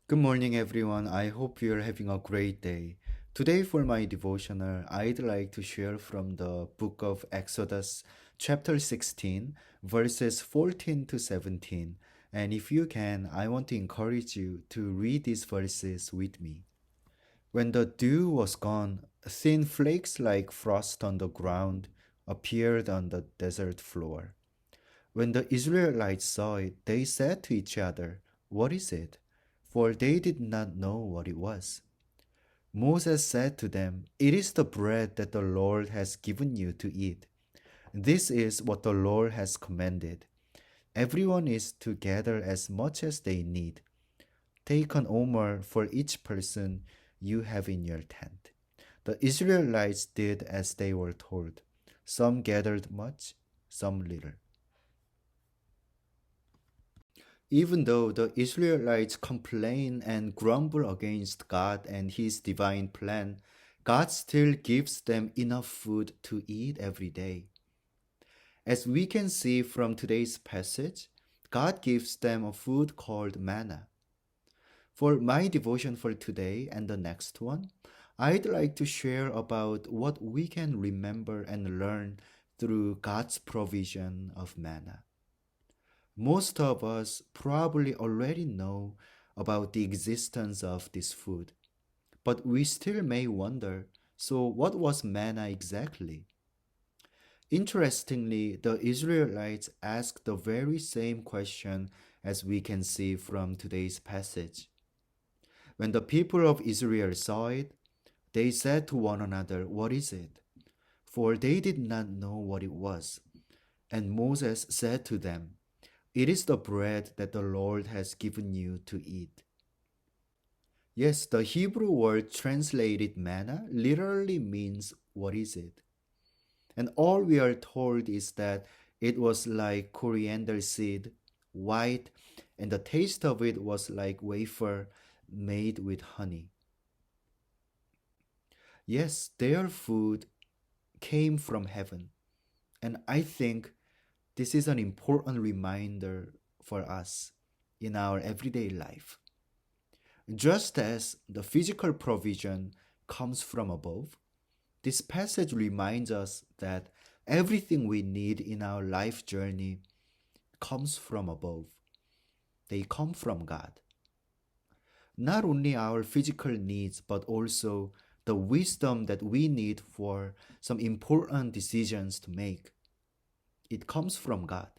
Good morning, everyone. I hope you're having a great day. Today, for my devotional, I'd like to share from the book of Exodus, chapter 16, verses 14 to 17. And if you can, I want to encourage you to read these verses with me. When the dew was gone, thin flakes like frost on the ground appeared on the desert floor. When the Israelites saw it, they said to each other, "What is it?" For they did not know what it was. Moses said to them, "It is the bread that the Lord has given you to eat. This is what the Lord has commanded. Everyone is to gather as much as they need. Take an omer for each person you have in your tent." The Israelites did as they were told. Some gathered much, some little. Even though the Israelites complain and grumble against God and His divine plan, God still gives them enough food to eat every day. As we can see from today's passage, God gives them a food called manna. For my devotion for today and the next one, I'd like to share about what we can remember and learn through God's provision of manna. Most of us probably already know about the existence of this food, but we still may wonder, so what was manna exactly? Interestingly, the Israelites asked the very same question as we can see from today's passage. When the people of Israel saw it, they said to one another, "What is it?" For they did not know what it was. And Moses said to them, "It is the bread that the Lord has given you to eat." Yes, the Hebrew word translated manna literally means "what is it?" And all we are told is that it was like coriander seed, white, and the taste of it was like wafer made with honey. Yes, their food came from heaven. And I think this is an important reminder for us in our everyday life. Just as the physical provision comes from above, this passage reminds us that everything we need in our life journey comes from above. They come from God. Not only our physical needs, but also the wisdom that we need for some important decisions to make. It comes from God.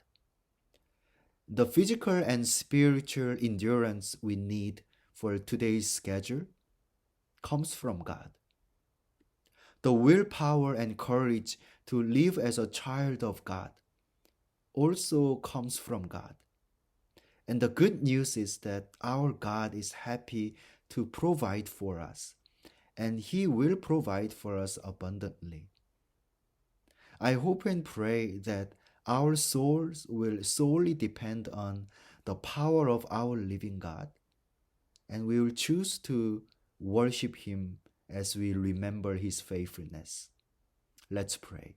The physical and spiritual endurance we need for today's schedule comes from God. The willpower and courage to live as a child of God also comes from God. And the good news is that our God is happy to provide for us, and He will provide for us abundantly. I hope and pray that our souls will solely depend on the power of our living God, and we will choose to worship Him as we remember His faithfulness. Let's pray.